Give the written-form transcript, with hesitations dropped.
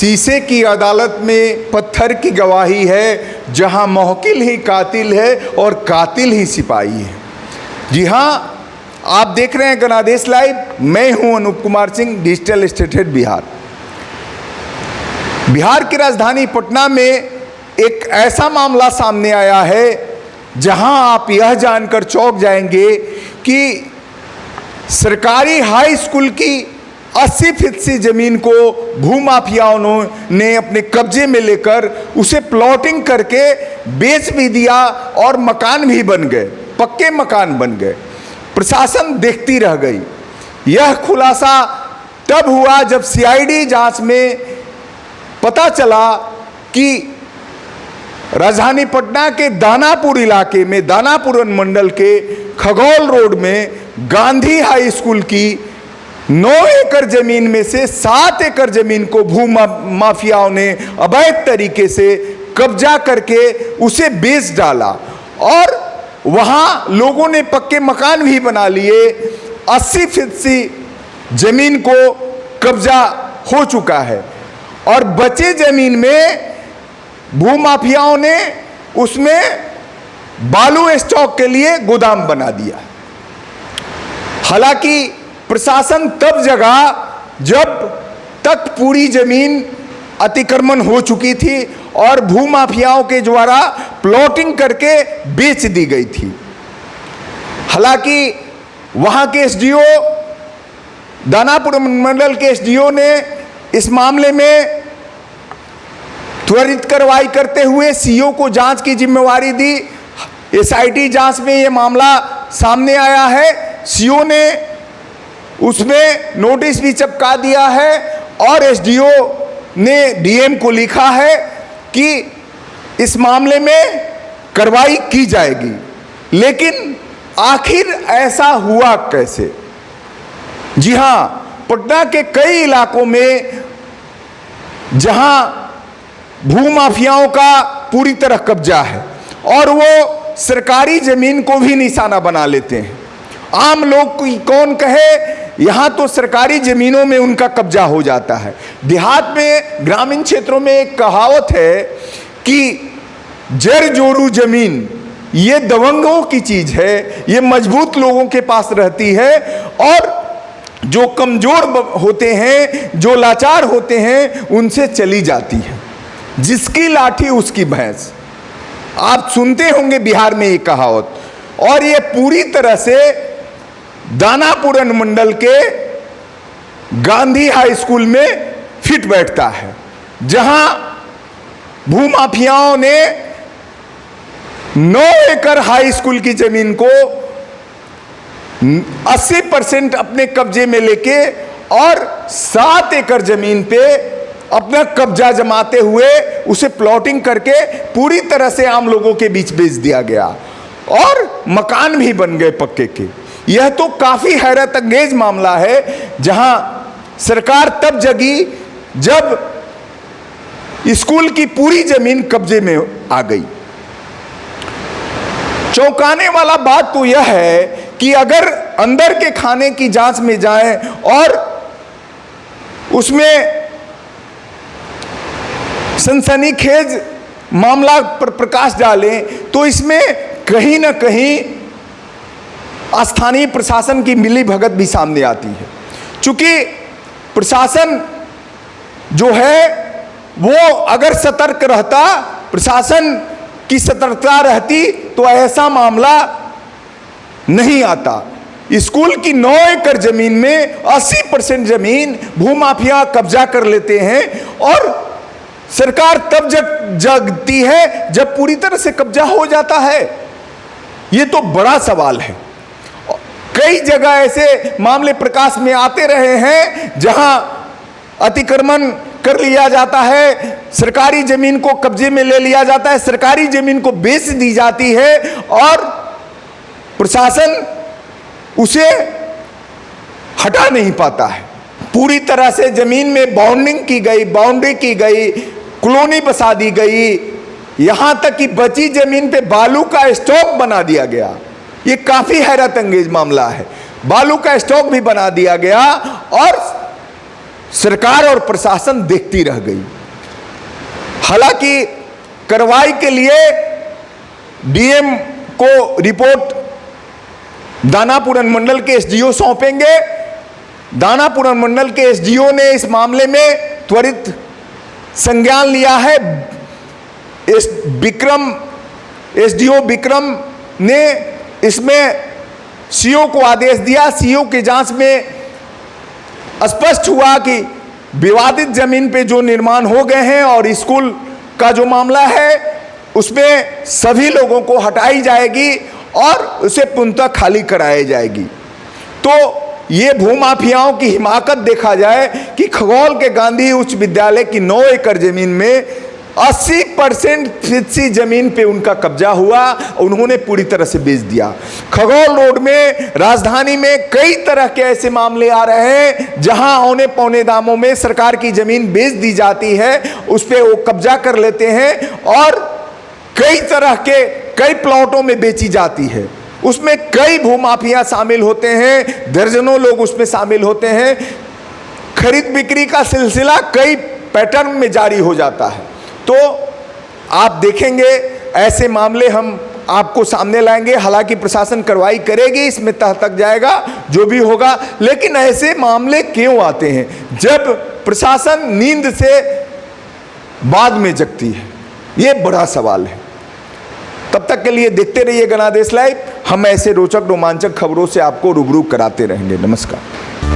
शीशे की अदालत में पत्थर की गवाही है, जहां मौकिल ही कातिल है और कातिल ही सिपाही है। जी हाँ, आप देख रहे हैं गणादेश लाइव। मैं हूं Anup Kumar Singh, digital state head Bihar. Bihar की राजधानी पटना में एक ऐसा मामला सामने आया है जहां आप यह जानकर चौंक जाएंगे कि सरकारी हाई स्कूल की 80% जमीन को भूमाफियाओं ने अपने कब्जे में लेकर उसे प्लॉटिंग करके बेच भी दिया और मकान भी बन गए, पक्के मकान बन गए। प्रशासन देखती रह गई। यह खुलासा तब हुआ जब सीआईडी जांच में पता चला कि राजधानी पटना के दानापुर इलाके में, दानापुर मंडल के खगौल रोड में गांधी हाई स्कूल की 9 एकड़ जमीन में से 7 एकड़ जमीन को माफियाओं ने अवैध तरीके से कब्जा करके उसे बेच डाला और वहां लोगों ने पक्के मकान भी बना लिए। 80% जमीन को कब्जा हो चुका है और बचे जमीन में भूमाफियाओं ने उसमें बालू स्टॉक के लिए गोदाम बना दिया। हालांकि प्रशासन तब जगा जब तक पूरी जमीन अतिक्रमण हो चुकी थी और भूमाफियाओं के द्वारा प्लॉटिंग करके बेच दी गई थी। हालांकि वहां के एसडीओ, दानापुर मंडल के एसडीओ ने इस मामले में त्वरित कार्रवाई करते हुए सीओ को जांच की जिम्मेवारी दी। एसआईटी जांच में यह मामला सामने आया है। सीओ ने उसमें नोटिस भी चिपका दिया है और एसडीओ ने डीएम को लिखा है कि इस मामले में कार्रवाई की जाएगी। लेकिन आखिर ऐसा हुआ कैसे? जी हां, पटना के कई इलाकों में जहां भूमाफियाओं का पूरी तरह कब्जा है और वो सरकारी जमीन को भी निशाना बना लेते हैं। आम लोग कौन कहे, यहां तो सरकारी जमीनों में उनका कब्जा हो जाता है। देहात में, ग्रामीण क्षेत्रों में एक कहावत है कि जर जोरू जमीन ये दबंगों की चीज है, ये मजबूत लोगों के पास रहती है और जो कमजोर होते हैं, जो लाचार होते हैं, उनसे चली जाती है। जिसकी लाठी उसकी भैंस, आप सुनते होंगे बिहार में ये कहावत। और ये पूरी तरह से दानापुर मंडल के गांधी हाई स्कूल में फिट बैठता है, जहां भूमाफियाओं ने 9 एकड़ हाई स्कूल की जमीन को 80% अपने कब्जे में लेके और 7 एकड़ जमीन पे अपना कब्जा जमाते हुए उसे प्लॉटिंग करके पूरी तरह से आम लोगों के बीच बेच दिया गया और मकान भी बन गए पक्के के। यह तो काफी हैरत अंगेज मामला है, जहां सरकार तब जगी जब स्कूल की पूरी जमीन कब्जे में आ गई। चौंकाने वाला बात तो यह है कि अगर अंदर के खाने की जांच में जाएं और उसमें सनसनीखेज मामला पर प्रकाश डालें तो इसमें कहीं ना कहीं स्थानीय प्रशासन की मिलीभगत भी सामने आती है। चूंकि प्रशासन जो है वो अगर सतर्क रहता, प्रशासन की सतर्कता रहती तो ऐसा मामला नहीं आता। स्कूल की 9 एकड़ जमीन में 80% जमीन भूमाफिया कब्जा कर लेते हैं और सरकार तब जगती है जब पूरी तरह से कब्जा हो जाता है। ये तो बड़ा सवाल है। कई जगह ऐसे मामले प्रकाश में आते रहे हैं जहां अतिक्रमण कर लिया जाता है, सरकारी जमीन को कब्जे में ले लिया जाता है, सरकारी जमीन को बेच दी जाती है और प्रशासन उसे हटा नहीं पाता है। पूरी तरह से जमीन में बाउंड्री की गई, कॉलोनी बसा दी गई, यहां तक कि बची जमीन पे बालू का स्टॉक बना दिया गया। ये काफी हैरत अंगेज मामला है। बालू का स्टॉक भी बना दिया गया और सरकार और प्रशासन देखती रह गई। हालांकि कार्रवाई के लिए डीएम को रिपोर्ट दानापुर अनुमंडल के एसडीओ सौंपेंगे। दानापुर अनुमंडल के एसडीओ ने इस मामले में त्वरित संज्ञान लिया है। एसडीओ विक्रम ने इसमें सीओ को आदेश दिया। सीओ की जांच में स्पष्ट हुआ कि विवादित जमीन पे जो निर्माण हो गए हैं और स्कूल का जो मामला है उसमें सभी लोगों को हटाई जाएगी और उसे पुनः खाली कराई जाएगी। तो ये भूमाफियाओं की हिमाकत देखा जाए कि खगौल के गांधी उच्च विद्यालय की 9 एकड़ जमीन में 80% जमीन पे उनका कब्जा हुआ, उन्होंने पूरी तरह से बेच दिया। खगौल रोड में, राजधानी में कई तरह के ऐसे मामले आ रहे हैं जहां औने पौने दामों में सरकार की जमीन बेच दी जाती है, उस पे वो कब्जा कर लेते हैं और कई तरह के कई प्लॉटों में बेची जाती है। उसमें कई भूमाफिया शामिल होते हैं, दर्जनों लोग उसमें शामिल होते हैं। खरीद बिक्री का सिलसिला कई पैटर्न में जारी हो जाता है। तो आप देखेंगे ऐसे मामले हम आपको सामने लाएंगे। हालांकि प्रशासन कार्रवाई करेगी, इसमें तह तक जाएगा जो भी होगा, लेकिन ऐसे मामले क्यों आते हैं जब प्रशासन नींद से बाद में जगती है? ये बड़ा सवाल है। तब तक के लिए देखते रहिए गणादेश लाइव। हम ऐसे रोचक रोमांचक खबरों से आपको रूबरू कराते रहेंगे। नमस्कार।